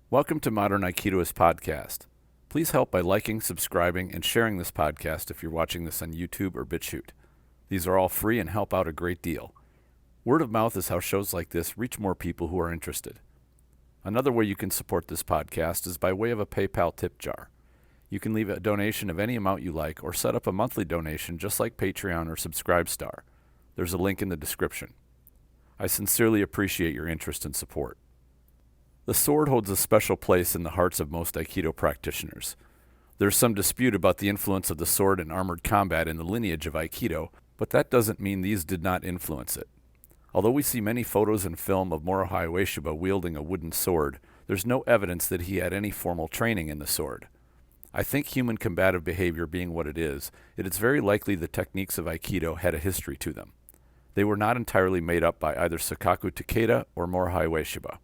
Welcome to Modern Aikidoist Podcast. Please help by liking, subscribing, and sharing this podcast if you're watching this on YouTube or BitChute. These are all free and help out a great deal. Word of mouth is how shows like this reach more people who are interested. Another way you can support this podcast is by way of a PayPal tip jar. You can leave a donation of any amount you like or set up a monthly donation just like Patreon or Subscribestar. There's a link in the description. I sincerely appreciate your interest and support. The sword holds a special place in the hearts of most Aikido practitioners. There's some dispute about the influence of the sword in armored combat in the lineage of Aikido, but that doesn't mean these did not influence it. Although we see many photos and film of Morihei Ueshiba wielding a wooden sword, there's no evidence that he had any formal training in the sword. I think human combative behavior being what it is very likely the techniques of Aikido had a history to them. They were not entirely made up by either Sakaku Takeda or Morihei Ueshiba.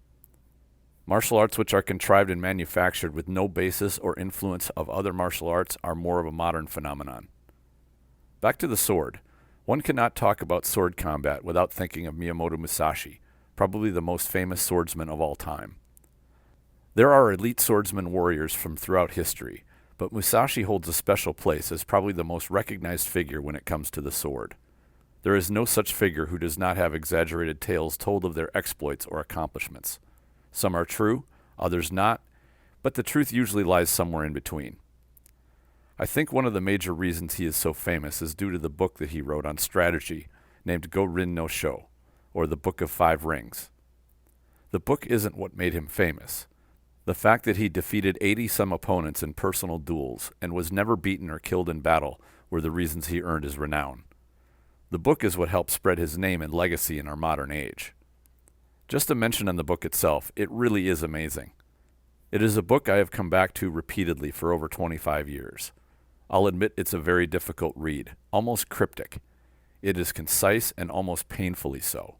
Martial arts which are contrived and manufactured with no basis or influence of other martial arts are more of a modern phenomenon. Back to the sword. One cannot talk about sword combat without thinking of Miyamoto Musashi, probably the most famous swordsman of all time. There are elite swordsman warriors from throughout history, but Musashi holds a special place as probably the most recognized figure when it comes to the sword. There is no such figure who does not have exaggerated tales told of their exploits or accomplishments. Some are true, others not, but the truth usually lies somewhere in between. I think one of the major reasons he is so famous is due to the book that he wrote on strategy named Go-Rin no Sho, or the Book of Five Rings. The book isn't what made him famous. The fact that he defeated 80-some opponents in personal duels and was never beaten or killed in battle were the reasons he earned his renown. The book is what helped spread his name and legacy in our modern age. Just a mention on the book itself, it really is amazing. It is a book I have come back to repeatedly for over 25 years. I'll admit it's a very difficult read, almost cryptic. It is concise and almost painfully so.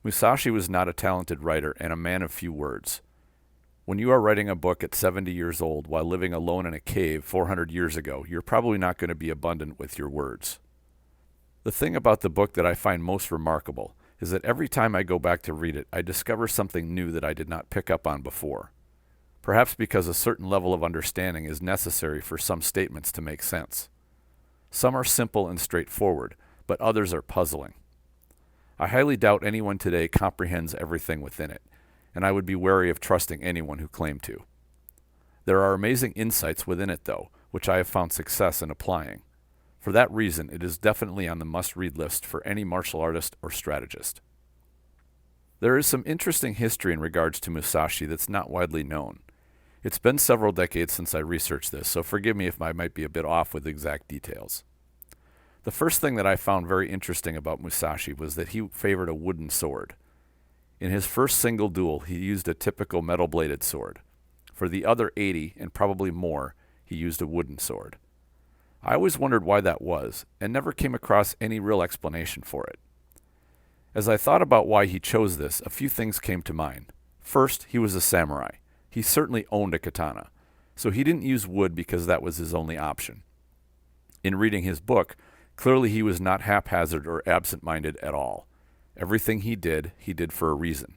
Musashi was not a talented writer and a man of few words. When you are writing a book at 70 years old while living alone in a cave 400 years ago, you're probably not going to be abundant with your words. The thing about the book that I find most remarkable is that every time I go back to read it, I discover something new that I did not pick up on before. Perhaps because a certain level of understanding is necessary for some statements to make sense. Some are simple and straightforward, but others are puzzling. I highly doubt anyone today comprehends everything within it, and I would be wary of trusting anyone who claimed to. There are amazing insights within it, though, which I have found success in applying. For that reason, it is definitely on the must-read list for any martial artist or strategist. There is some interesting history in regards to Musashi that's not widely known. It's been several decades since I researched this, so forgive me if I might be a bit off with exact details. The first thing that I found very interesting about Musashi was that he favored a wooden sword. In his first single duel, he used a typical metal-bladed sword. For the other 80, and probably more, he used a wooden sword. I always wondered why that was, and never came across any real explanation for it. As I thought about why he chose this, a few things came to mind. First, he was a samurai. He certainly owned a katana, so he didn't use wood because that was his only option. In reading his book, clearly he was not haphazard or absent-minded at all. Everything he did for a reason.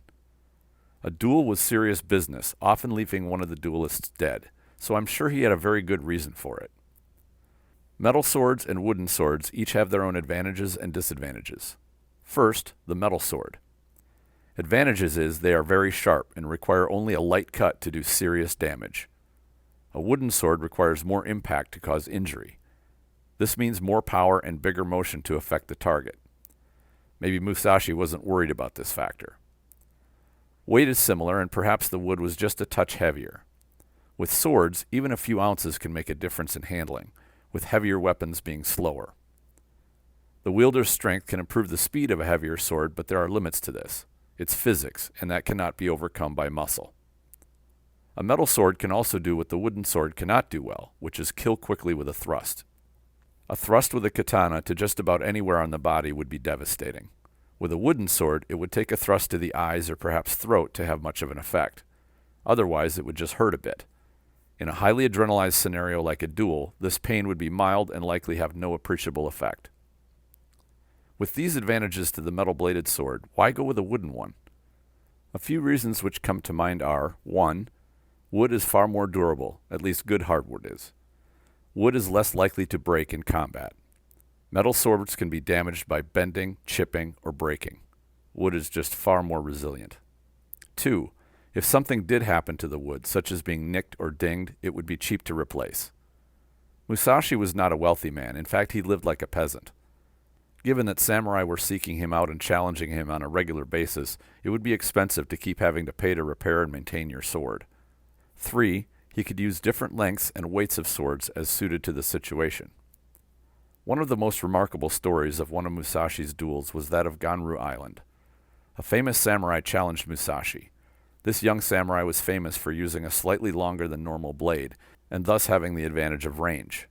A duel was serious business, often leaving one of the duelists dead, so I'm sure he had a very good reason for it. Metal swords and wooden swords each have their own advantages and disadvantages. First, the metal sword. Advantages is they are very sharp and require only a light cut to do serious damage. A wooden sword requires more impact to cause injury. This means more power and bigger motion to affect the target. Maybe Musashi wasn't worried about this factor. Weight is similar, and perhaps the wood was just a touch heavier. With swords, even a few ounces can make a difference in handling, with heavier weapons being slower. The wielder's strength can improve the speed of a heavier sword, but there are limits to this. It's physics, and that cannot be overcome by muscle. A metal sword can also do what the wooden sword cannot do well, which is kill quickly with a thrust. A thrust with a katana to just about anywhere on the body would be devastating. With a wooden sword, it would take a thrust to the eyes or perhaps throat to have much of an effect. Otherwise, it would just hurt a bit. In a highly adrenalized scenario like a duel, this pain would be mild and likely have no appreciable effect. With these advantages to the metal-bladed sword, why go with a wooden one? A few reasons which come to mind are, 1. Wood is far more durable, at least good hardwood is. Wood is less likely to break in combat. Metal swords can be damaged by bending, chipping, or breaking. Wood is just far more resilient. 2. If something did happen to the wood, such as being nicked or dinged, it would be cheap to replace. Musashi was not a wealthy man. In fact, he lived like a peasant. Given that samurai were seeking him out and challenging him on a regular basis, it would be expensive to keep having to pay to repair and maintain your sword. 3. He could use different lengths and weights of swords as suited to the situation. One of the most remarkable stories of one of Musashi's duels was that of Ganru Island. A famous samurai challenged Musashi. This young samurai was famous for using a slightly longer than normal blade, and thus having the advantage of range.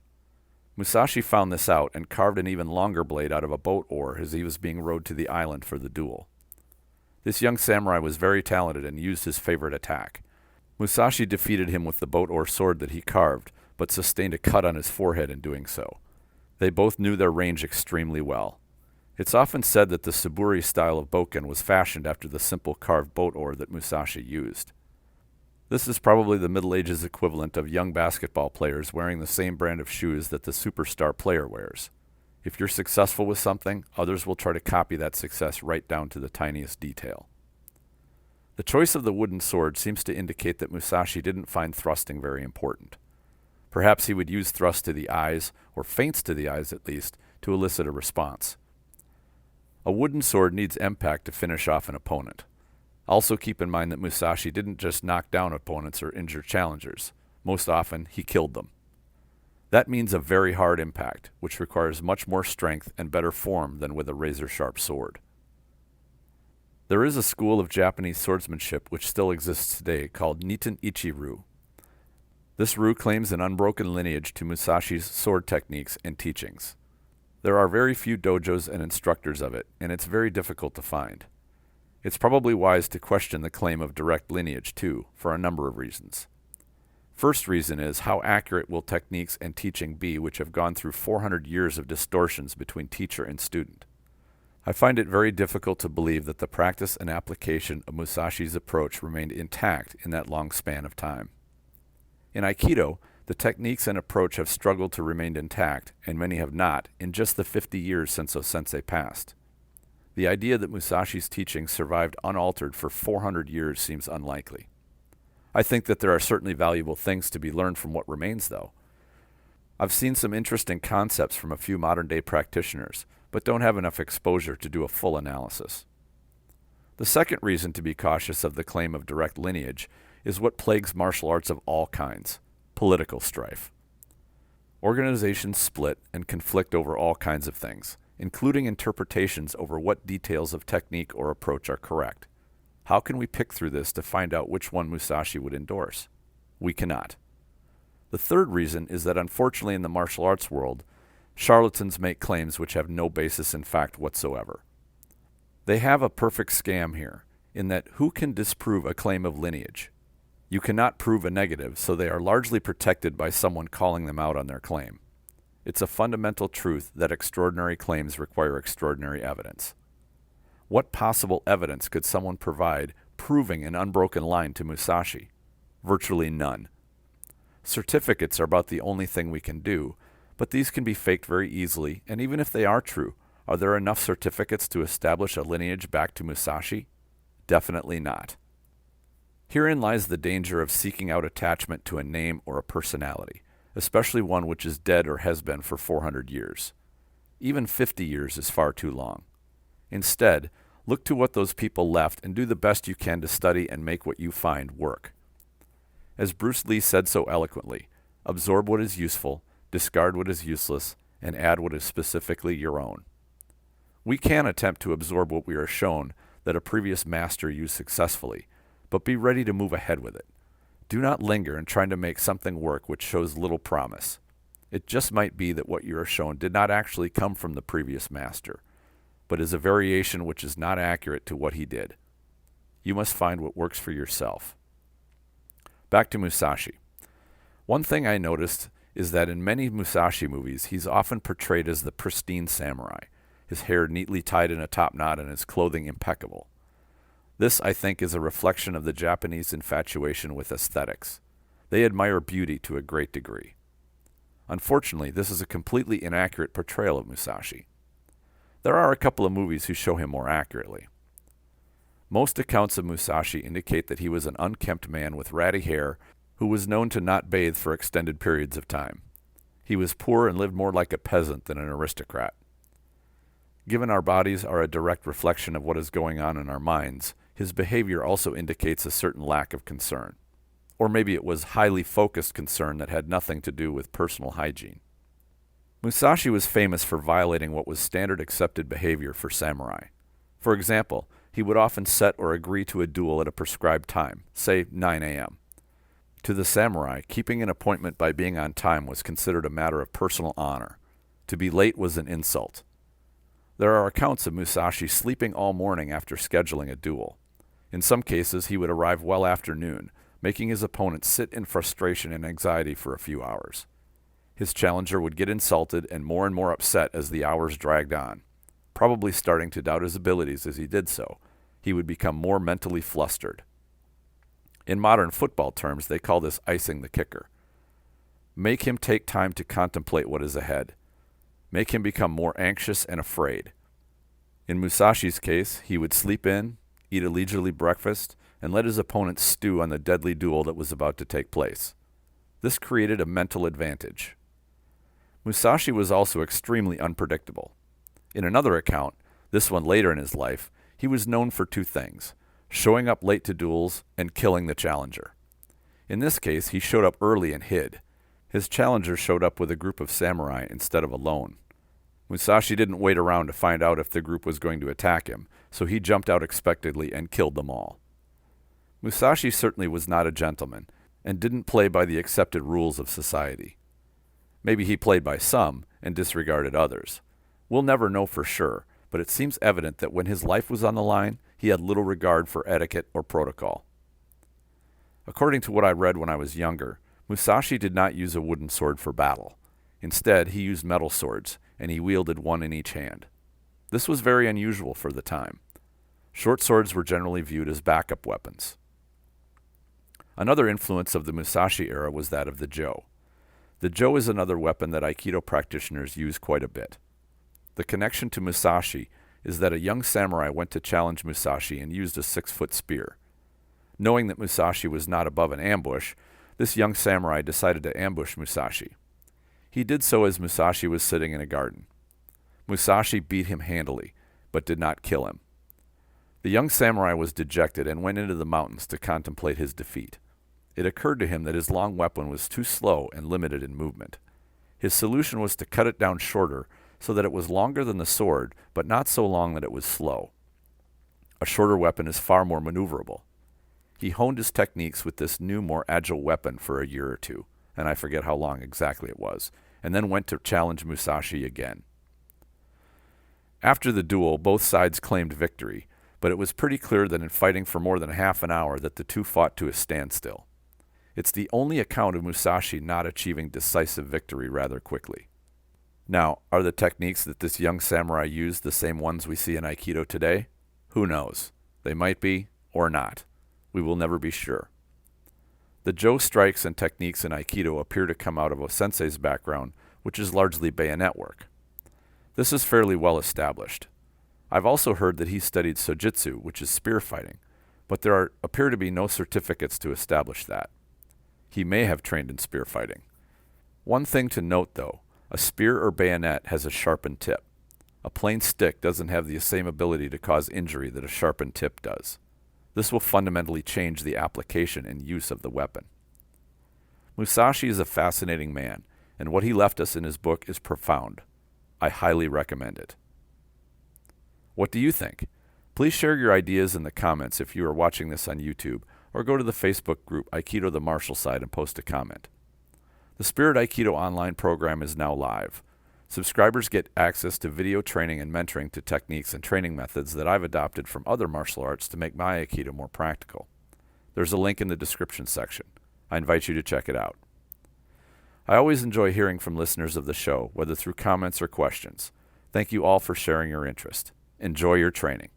Musashi found this out and carved an even longer blade out of a boat oar as he was being rowed to the island for the duel. This young samurai was very talented and used his favorite attack. Musashi defeated him with the boat oar sword that he carved, but sustained a cut on his forehead in doing so. They both knew their range extremely well. It's often said that the Suburi style of bokken was fashioned after the simple carved boat oar that Musashi used. This is probably the Middle Ages equivalent of young basketball players wearing the same brand of shoes that the superstar player wears. If you're successful with something, others will try to copy that success right down to the tiniest detail. The choice of the wooden sword seems to indicate that Musashi didn't find thrusting very important. Perhaps he would use thrust to the eyes, or feints to the eyes at least, to elicit a response. A wooden sword needs impact to finish off an opponent. Also keep in mind that Musashi didn't just knock down opponents or injure challengers. Most often, he killed them. That means a very hard impact, which requires much more strength and better form than with a razor-sharp sword. There is a school of Japanese swordsmanship which still exists today called Niten Ichi-ryu. This ryu claims an unbroken lineage to Musashi's sword techniques and teachings. There are very few dojos and instructors of it, and it's very difficult to find. It's probably wise to question the claim of direct lineage, too, for a number of reasons. First reason is, how accurate will techniques and teaching be which have gone through 400 years of distortions between teacher and student? I find it very difficult to believe that the practice and application of Musashi's approach remained intact in that long span of time. In Aikido, the techniques and approach have struggled to remain intact, and many have not, in just the 50 years since O-sensei passed. The idea that Musashi's teachings survived unaltered for 400 years seems unlikely. I think that there are certainly valuable things to be learned from what remains, though. I've seen some interesting concepts from a few modern-day practitioners, but don't have enough exposure to do a full analysis. The second reason to be cautious of the claim of direct lineage is what plagues martial arts of all kinds: political strife. Organizations split and conflict over all kinds of things, including interpretations over what details of technique or approach are correct. How can we pick through this to find out which one Musashi would endorse? We cannot. The third reason is that unfortunately in the martial arts world, charlatans make claims which have no basis in fact whatsoever. They have a perfect scam here, in that who can disprove a claim of lineage? You cannot prove a negative, so they are largely protected by someone calling them out on their claim. It's a fundamental truth that extraordinary claims require extraordinary evidence. What possible evidence could someone provide proving an unbroken line to Musashi? Virtually none. Certificates are about the only thing we can do, but these can be faked very easily, and even if they are true, are there enough certificates to establish a lineage back to Musashi? Definitely not. Herein lies the danger of seeking out attachment to a name or a personality, especially one which is dead or has been for 400 years. Even 50 years is far too long. Instead, look to what those people left and do the best you can to study and make what you find work. As Bruce Lee said so eloquently, absorb what is useful, discard what is useless, and add what is specifically your own. We can attempt to absorb what we are shown that a previous master used successfully, but be ready to move ahead with it. Do not linger in trying to make something work which shows little promise. It just might be that what you are shown did not actually come from the previous master, but is a variation which is not accurate to what he did. You must find what works for yourself. Back to Musashi. One thing I noticed is that in many Musashi movies, he's often portrayed as the pristine samurai, his hair neatly tied in a top knot and his clothing impeccable. This, I think, is a reflection of the Japanese infatuation with aesthetics. They admire beauty to a great degree. Unfortunately, this is a completely inaccurate portrayal of Musashi. There are a couple of movies who show him more accurately. Most accounts of Musashi indicate that he was an unkempt man with ratty hair who was known to not bathe for extended periods of time. He was poor and lived more like a peasant than an aristocrat. Given our bodies are a direct reflection of what is going on in our minds, his behavior also indicates a certain lack of concern. Or maybe it was highly focused concern that had nothing to do with personal hygiene. Musashi was famous for violating what was standard accepted behavior for samurai. For example, he would often set or agree to a duel at a prescribed time, say 9 a.m. To the samurai, keeping an appointment by being on time was considered a matter of personal honor. To be late was an insult. There are accounts of Musashi sleeping all morning after scheduling a duel. In some cases, he would arrive well after noon, making his opponent sit in frustration and anxiety for a few hours. His challenger would get insulted and more upset as the hours dragged on. Probably starting to doubt his abilities as he did so, he would become more mentally flustered. In modern football terms, they call this icing the kicker. Make him take time to contemplate what is ahead. Make him become more anxious and afraid. In Musashi's case, he would sleep in, eat a leisurely breakfast, and let his opponent stew on the deadly duel that was about to take place. This created a mental advantage. Musashi was also extremely unpredictable. In another account, this one later in his life, he was known for two things: showing up late to duels and killing the challenger. In this case, he showed up early and hid. His challenger showed up with a group of samurai instead of alone. Musashi didn't wait around to find out if the group was going to attack him, so he jumped out unexpectedly and killed them all. Musashi certainly was not a gentleman, and didn't play by the accepted rules of society. Maybe he played by some and disregarded others. We'll never know for sure, but it seems evident that when his life was on the line, he had little regard for etiquette or protocol. According to what I read when I was younger, Musashi did not use a wooden sword for battle. Instead, he used metal swords, and he wielded one in each hand. This was very unusual for the time. Short swords were generally viewed as backup weapons. Another influence of the Musashi era was that of the jo. The jo is another weapon that Aikido practitioners use quite a bit. The connection to Musashi is that a young samurai went to challenge Musashi and used a 6-foot spear. Knowing that Musashi was not above an ambush, this young samurai decided to ambush Musashi. He did so as Musashi was sitting in a garden. Musashi beat him handily, but did not kill him. The young samurai was dejected and went into the mountains to contemplate his defeat. It occurred to him that his long weapon was too slow and limited in movement. His solution was to cut it down shorter so that it was longer than the sword, but not so long that it was slow. A shorter weapon is far more maneuverable. He honed his techniques with this new, more agile weapon for a year or two, and I forget how long exactly it was, and then went to challenge Musashi again. After the duel, both sides claimed victory, but it was pretty clear that in fighting for more than half an hour that the two fought to a standstill. It's the only account of Musashi not achieving decisive victory rather quickly. Now, are the techniques that this young samurai used the same ones we see in Aikido today? Who knows? They might be, or not. We will never be sure. The jo strikes and techniques in Aikido appear to come out of O-sensei's background, which is largely bayonet work. This is fairly well established. I've also heard that he studied sojitsu, which is spear fighting, but there appear to be no certificates to establish that. He may have trained in spear fighting. One thing to note, though, a spear or bayonet has a sharpened tip. A plain stick doesn't have the same ability to cause injury that a sharpened tip does. This will fundamentally change the application and use of the weapon. Musashi is a fascinating man, and what he left us in his book is profound. I highly recommend it. What do you think? Please share your ideas in the comments if you are watching this on YouTube, or go to the Facebook group Aikido the Martial Side and post a comment. The Spirit Aikido Online program is now live. Subscribers get access to video training and mentoring to techniques and training methods that I've adopted from other martial arts to make my Aikido more practical. There's a link in the description section. I invite you to check it out. I always enjoy hearing from listeners of the show, whether through comments or questions. Thank you all for sharing your interest. Enjoy your training.